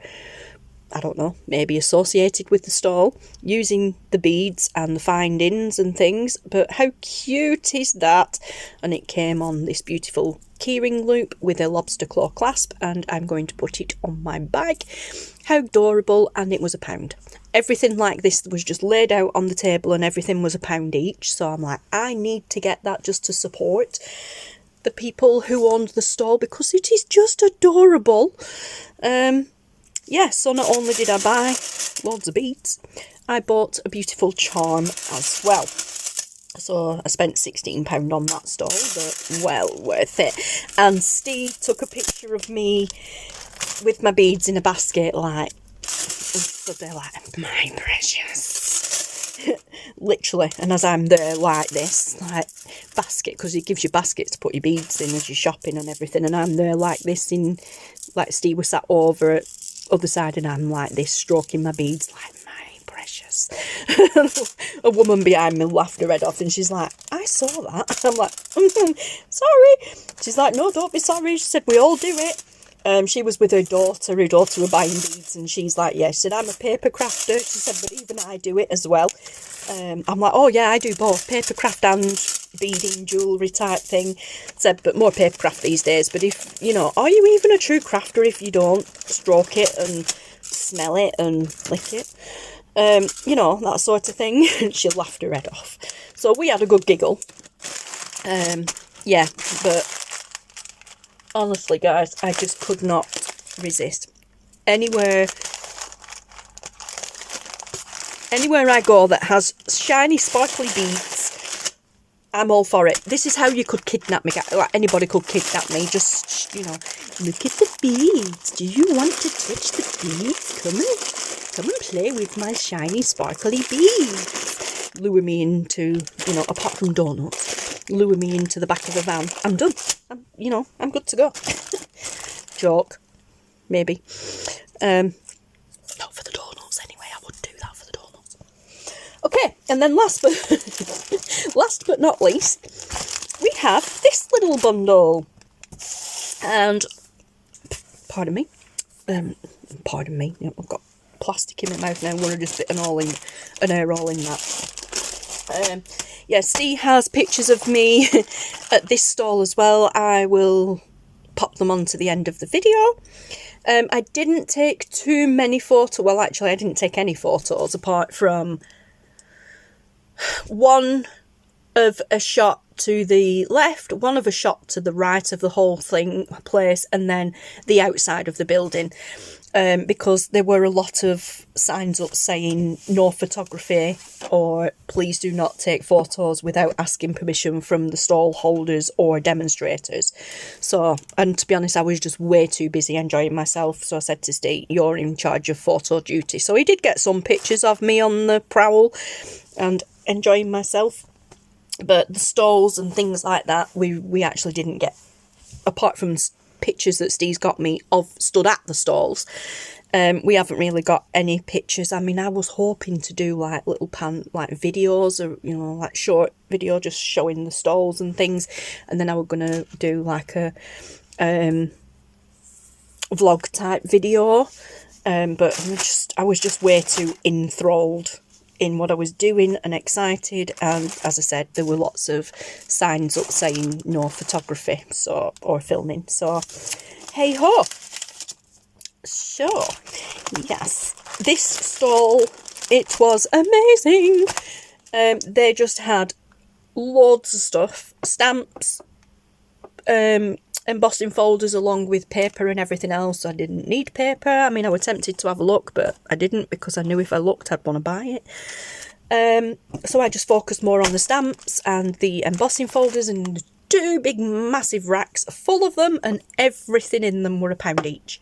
S1: I don't know, maybe associated with the stall, using the beads and the findings and things. But how cute is that? And it came on this beautiful keyring loop with a lobster claw clasp, and I'm going to put it on my bag. How adorable. And it was £1. Everything like this was just laid out on the table, and everything was £1 each. So I'm like, I need to get that just to support the people who owned the stall, because it is just adorable. Yeah, so not only did I buy loads of beads, I bought a beautiful charm as well. So I spent £16 on that stall, but well worth it. And Steve took a picture of me with my beads in a basket, like, so they're like, my precious. Literally. And as I'm there like this, like, basket, because it gives you baskets to put your beads in as you're shopping and everything, and I'm there like this, in, like, Steve was sat over at other side, and I'm like this, stroking my beads, like, my precious. A woman behind me laughed her head off, and she's like, I saw that. I'm like, sorry. She's like, no, don't be sorry. She said, we all do it. She was with her daughter were buying beads, and she's like, yeah, she said, I'm a paper crafter. She said, but even I do it as well. I'm like, oh yeah, I do both, paper craft and beading, jewellery type thing. Said, but more paper craft these days. But if, you know, are you even a true crafter if you don't stroke it and smell it and lick it? You know, that sort of thing. She laughed her head off. So we had a good giggle. Yeah, but honestly, guys, I just could not resist. Anywhere I go that has shiny, sparkly beads, I'm all for it. This is how you could kidnap me. Like, anybody could kidnap me. Just, you know, look at the beads. Do you want to touch the beads? Come and play with my shiny, sparkly beads. Lure me into, you know, apart from donuts, lure me into the back of a van. I'm done. I'm good to go. Joke. Maybe. Not for the donuts anyway. I wouldn't do that for the donuts. Okay, and then last but not least, we have this little bundle. And pardon me. I've got plastic in my mouth now. I'm going to just fit an air all in that. yeah, Steve has pictures of me at this stall as well. I will pop them on to the end of the video. I didn't take too many photos. Well, actually, I didn't take any photos apart from one of a shot to the left, one of a shot to the right of the whole place, and then the outside of the building, because there were a lot of signs up saying no photography or please do not take photos without asking permission from the stall holders or demonstrators. So, and to be honest, I was just way too busy enjoying myself, so I said to Steve, you're in charge of photo duty. So he did get some pictures of me on the prowl and enjoying myself. But the stalls and things like that, we actually didn't get, apart from pictures that Steve's got me of stood at the stalls. We haven't really got any pictures. I mean, I was hoping to do like little videos, or you know, like short video just showing the stalls and things, and then I was gonna do like a vlog type video. But I was just way too enthralled in what I was doing and excited, and as I said, there were lots of signs up saying no photography or filming, so hey ho. So yes, this stall, it was amazing. They just had loads of stuff, stamps, embossing folders along with paper and everything else. I didn't need paper. I mean, I was tempted to have a look, but I didn't, because I knew if I looked I'd want to buy it. So I just focused more on the stamps and the embossing folders, and 2 big massive racks full of them, and everything in them were £1 each.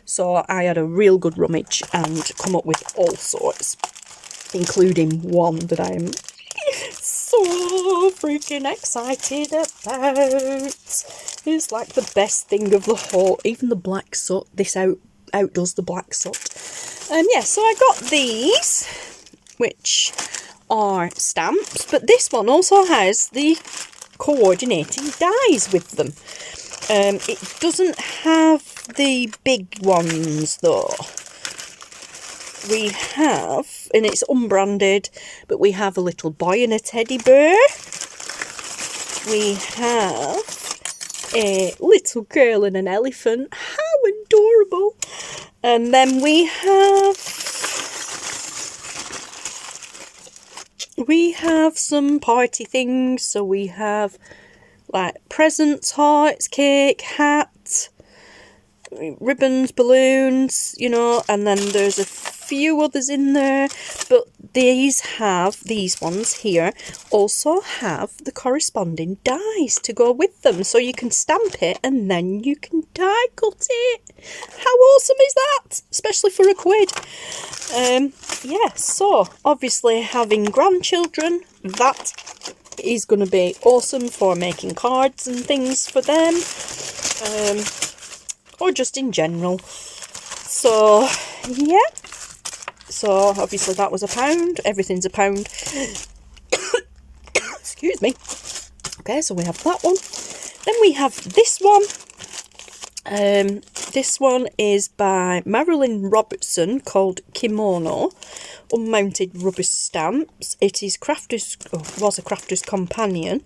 S1: So I had a real good rummage and come up with all sorts, including one that I am so freaking excited about. It's like the best thing of the whole. Even the black soot, this outdoes the black soot. Yeah, so I got these, which are stamps, but this one also has the coordinating dies with them. It doesn't have the big ones though. We have, and it's unbranded, but we have a little boy and a teddy bear. We have a little girl and an elephant. How adorable. And then we have some party things. So we have like presents, hearts, cake, hat, ribbons, balloons, you know, and then there's a few others in there, but these ones here also have the corresponding dies to go with them, so you can stamp it and then you can die cut it. How awesome is that? Especially for £1. Yeah, so obviously having grandchildren, that is going to be awesome for making cards and things for them, or just in general. So yeah, so obviously that was £1. Everything's £1. Excuse me. Okay, so we have that one. Then we have this one. This one is by Marilyn Robertson, called Kimono, unmounted rubber stamps. It is was a crafter's companion.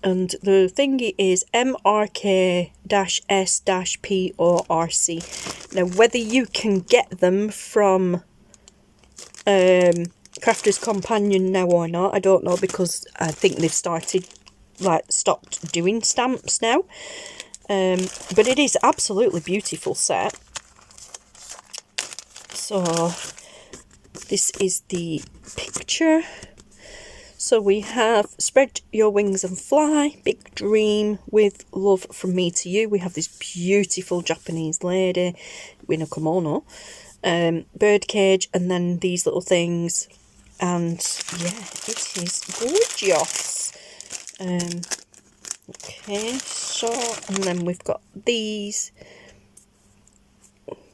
S1: And the thingy is MRK-S-PORC. Now, whether you can get them from Crafter's Companion now or not, I don't know, because I think they've stopped doing stamps now. But it is absolutely beautiful set. So this is the picture. So we have Spread Your Wings and Fly, Big Dream, With Love From Me To You. We have this beautiful Japanese lady in a kimono, birdcage, and then these little things. And yeah, it is gorgeous. Okay, so, and then we've got these.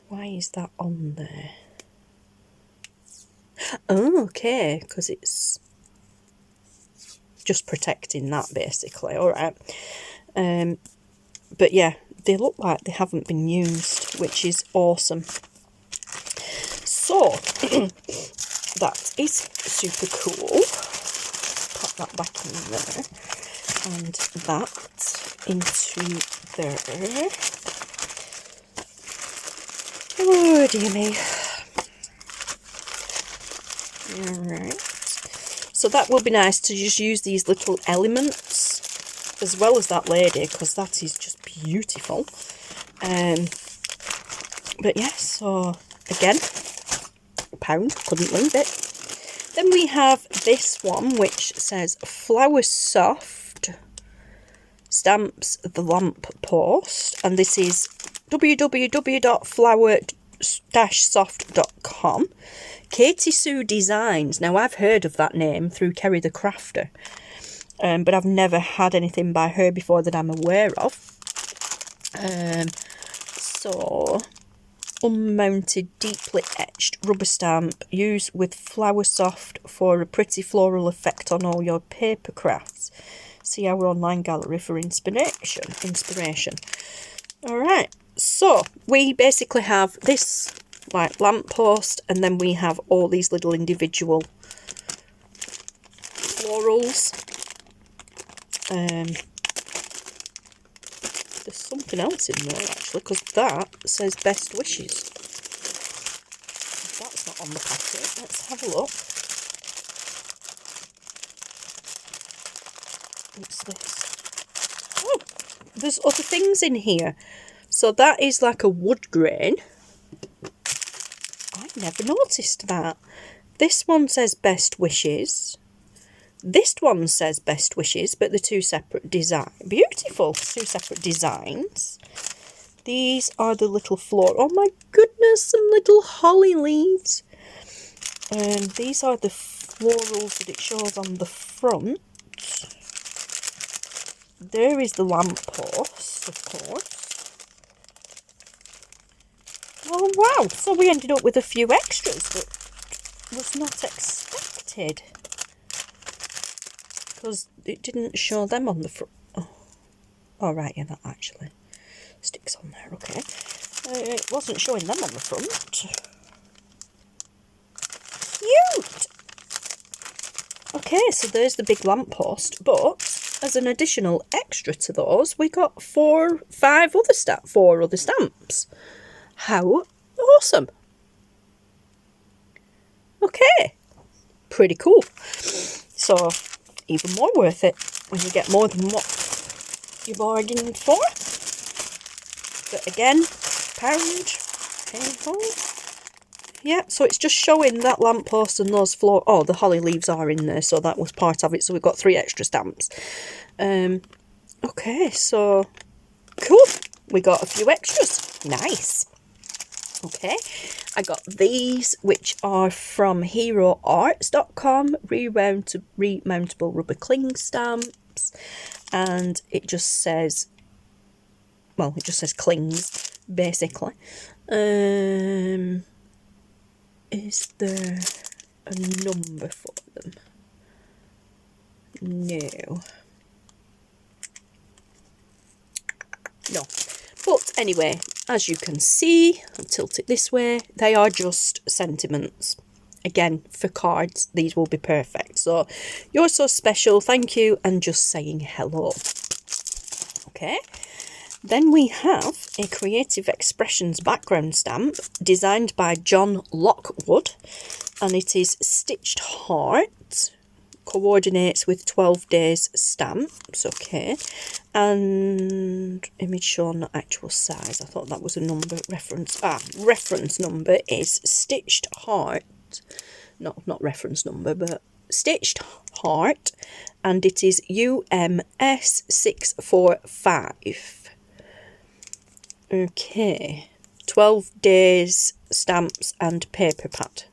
S1: Why is that on there? Oh, okay, because it's just protecting that, basically. Alright. But yeah, they look like they haven't been used, which is awesome. So, that is super cool. that back in there. And that into there. Oh dear me. Alright. So that will be nice to just use these little elements as well as that lady, because that is just beautiful. But yeah, so again, £1, couldn't leave it. Then we have this one which says Flower Soft Stamps the Lamp Post, and this is www.flower-soft.com. Katie Sue Designs. Now I've heard of that name through Kerry the Crafter, but I've never had anything by her before that I'm aware of. So unmounted deeply etched rubber stamp, use with Flower Soft for a pretty floral effect on all your paper crafts. See our online gallery for inspiration. Alright, so we basically have this like lamppost, and then we have all these little individual florals. There's something else in there actually, because that says best wishes. That's not on the packet. Let's have a look. What's this? Oh, there's other things in here. So that is like a wood grain. I never noticed that. This one says best wishes. This one says best wishes, but the two separate designs. Beautiful. Two separate designs. These are the little floor. Oh my goodness, some little holly leaves. And these are the florals that it shows on the front. There is the lamppost, of course. Oh wow, so we ended up with a few extras that was not expected, because it didn't show them on the front. Oh right, yeah, that actually sticks on there, okay. It wasn't showing them on the front. Cute! Okay, so there's the big lamppost, but as an additional extra to those, we got four other stamps. How awesome. Okay, pretty cool. So even more worth it when you get more than what you bargained for. But again, £1, hey-ho. Yeah, so it's just showing that lamppost and those floor. Oh, the holly leaves are in there, so that was part of it. So we've got 3 extra stamps. Okay, so cool. We got a few extras. Nice. Okay, I got these, which are from heroarts.com, remountable rubber cling stamps, and it just says, well, it just says clings, basically. Is there a number for them? No. No. But anyway, as you can see, I'll tilt it this way, they are just sentiments. Again, for cards, these will be perfect. So, you're so special, thank you, and just saying hello. Okay. Then we have a Creative Expressions background stamp designed by John Lockwood, and it is stitched heart, coordinates with 12 days stamps, okay, and image shown, not actual size. I thought that was a number reference. Reference number is stitched heart, not reference number, but stitched heart, and it is UMS 645. Okay, 12 days stamps and paper pad.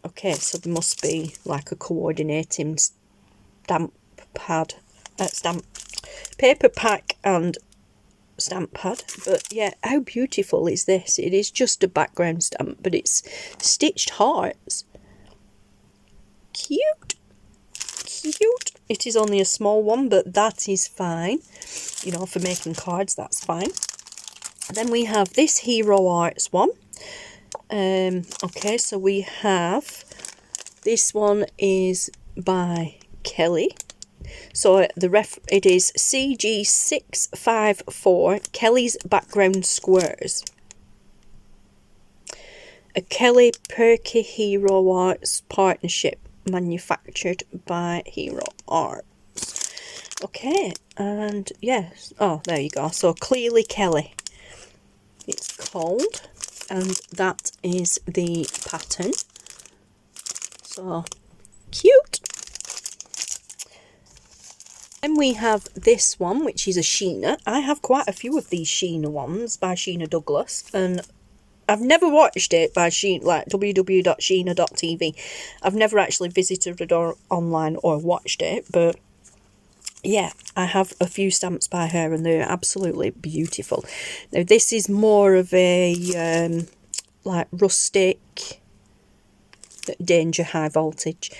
S1: Okay, so there must be like a coordinating stamp pad, paper pack and stamp pad. But yeah, how beautiful is this? It is just a background stamp, but it's stitched hearts. Cute. Cute. It is only a small one, but that is fine. You know, for making cards, that's fine. Then we have this Hero Arts one. Okay, so we have, this one is by Kelly. So it is CG654 Kelly's Background Squares. A Kelly Perky Hero Arts partnership, manufactured by Hero Arts. Okay, and yes, oh, there you go. So Clearly Kelly, it's called, and that is the pattern. So cute. Then we have this one, which is a Sheena. I have quite a few of these Sheena ones by Sheena Douglas, and I've never watched it by Sheena, like www.sheena.tv. I've never actually visited it online or watched it, but yeah, I have a few stamps by her, and they're absolutely beautiful. Now, this is more of a like rustic, danger, high voltage,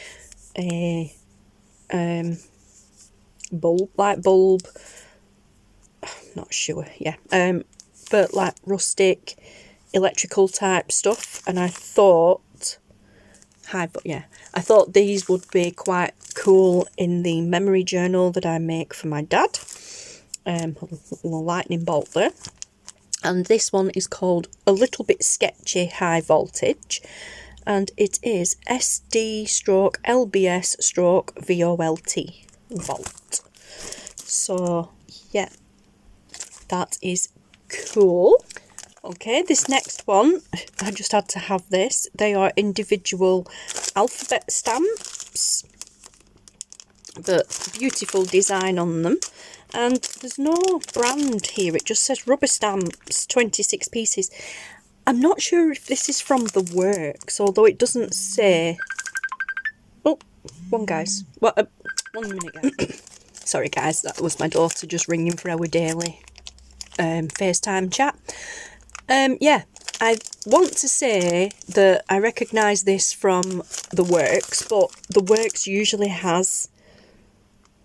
S1: bulb, light bulb, not sure, yeah, but like rustic electrical type stuff. And I thought I thought these would be quite cool in the memory journal that I make for my dad. A lightning bolt there. And this one is called A Little Bit Sketchy High Voltage, and it is SD/LBS/VOLT volt. So yeah, that is cool. Okay, this next one, I just had to have this. They are individual alphabet stamps, but beautiful design on them. And there's no brand here, it just says rubber stamps, 26 pieces. I'm not sure if this is from the works, although it doesn't say. Oh, one minute, guys. Sorry guys, that was my daughter just ringing for our daily FaceTime chat. Yeah, I want to say that I recognise this from the works, but the works usually has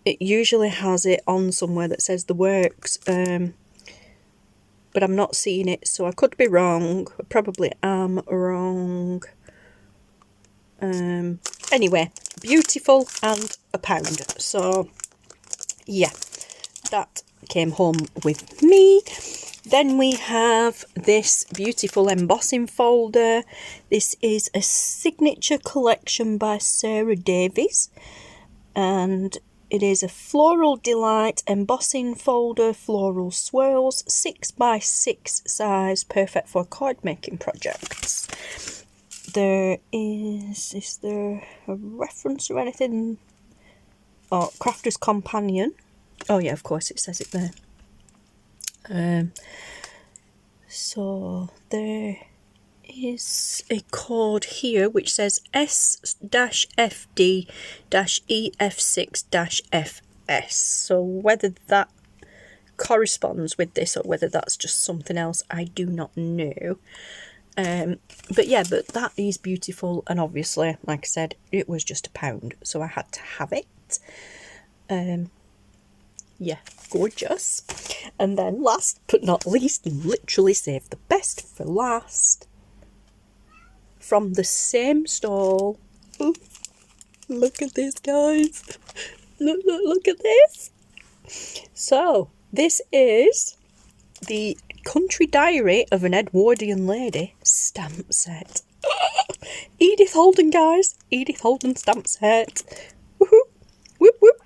S1: it on somewhere that says the works, but I'm not seeing it, so I could be wrong. I probably am wrong. Anyway, beautiful and £1. So yeah, that came home with me. Then we have this beautiful embossing folder. This is a signature collection by Sarah Davies, and it is a Floral Delight embossing folder, floral swirls, 6x6 size, perfect for card making projects. Is there a reference or anything? Oh, Crafter's Companion. Oh yeah, of course it says it there. So there is a code here which says S-FD-EF6-FS. So whether that corresponds with this or whether that's just something else, I do not know. But yeah, but that is beautiful, and obviously, like I said, it was just £1, so I had to have it. Yeah, gorgeous. And then last but not least, literally saved the best for last, from the same stall. Ooh, look at this, guys. Look at this. So this is the Country Diary of an Edwardian Lady stamp set. Edith Holden, guys. Edith Holden stamp set. Woohoo! Whoop whoop.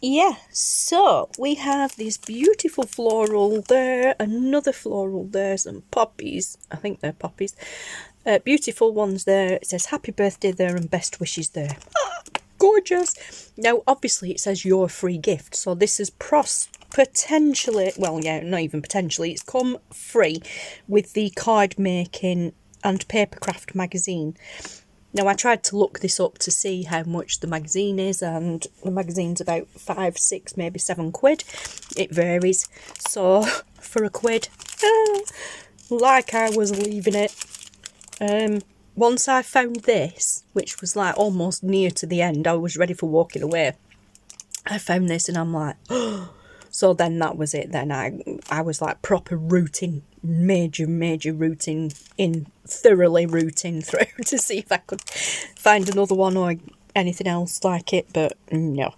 S1: Yeah, so we have this beautiful floral there, another floral there, some poppies. I think they're poppies. Beautiful ones there. It says happy birthday there and best wishes there. Gorgeous. Now, obviously, it says your free gift, so this is potentially, well, yeah, not even potentially, it's come free with the card making and papercraft magazine. Now, I tried to look this up to see how much the magazine is, and the magazine's about 5, 6, maybe 7 quid. It varies. So, for £1, like I was leaving it. Once I found this, which was like almost near to the end, I was ready for walking away. I found this and I'm like, oh. So then that was it. Then I was like proper rooting, major rooting in, thoroughly rooting through to see if I could find another one anything else like it, but no.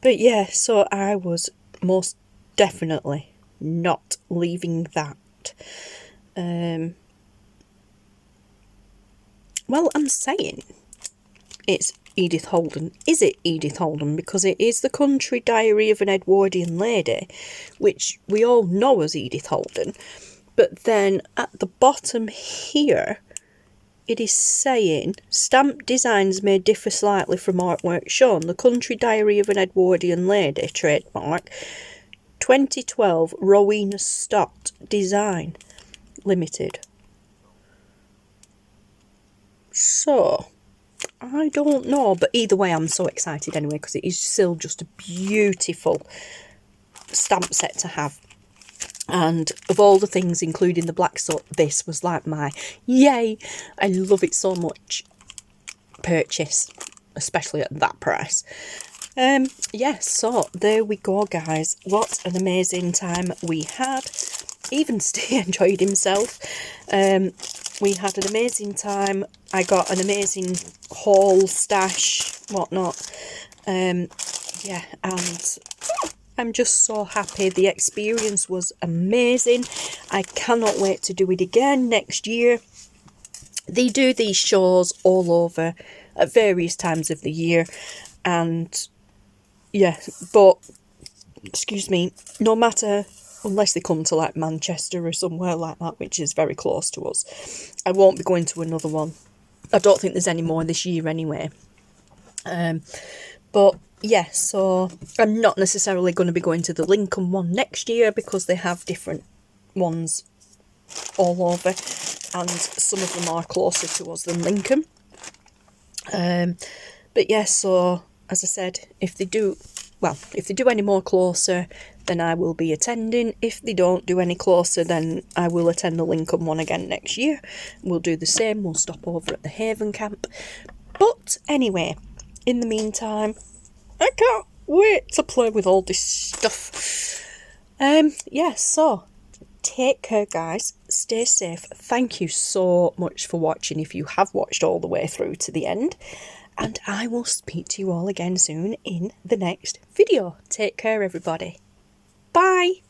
S1: But yeah, so I was most definitely not leaving that. Well, I'm saying it's Edith Holden. Is it Edith Holden? Because it is the Country Diary of an Edwardian Lady, which we all know as Edith Holden. But then at the bottom here, it is saying, stamp designs may differ slightly from artwork shown. The Country Diary of an Edwardian Lady, trademark, 2012, Rowena Stott Design Limited. So, I don't know, but either way I'm so excited anyway, because it is still just a beautiful stamp set to have. And of all the things, including the black soap, this was like my yay, I love it so much purchase, especially at that price. Yes, so there we go, guys. What an amazing time we had. Even Steve enjoyed himself. We had an amazing time. I got an amazing haul, stash, whatnot. Yeah, and I'm just so happy. The experience was amazing. I cannot wait to do it again next year. They do these shows all over at various times of the year, and yeah, but excuse me, no matter, unless they come to like Manchester or somewhere like that, which is very close to us, I won't be going to another one. I don't think there's any more this year anyway. But yeah, so I'm not necessarily going to be going to the Lincoln one next year, because they have different ones all over, and some of them are closer to us than Lincoln. But yeah, so as I said, if they do any more closer, then I will be attending. If they don't do any closer, then I will attend the Lincoln one again next year. We'll do the same. We'll stop over at the Haven camp. But anyway, in the meantime, I can't wait to play with all this stuff. Yeah, so take care, guys. Stay safe. Thank you so much for watching, if you have watched all the way through to the end. And I will speak to you all again soon in the next video. Take care, everybody. Bye.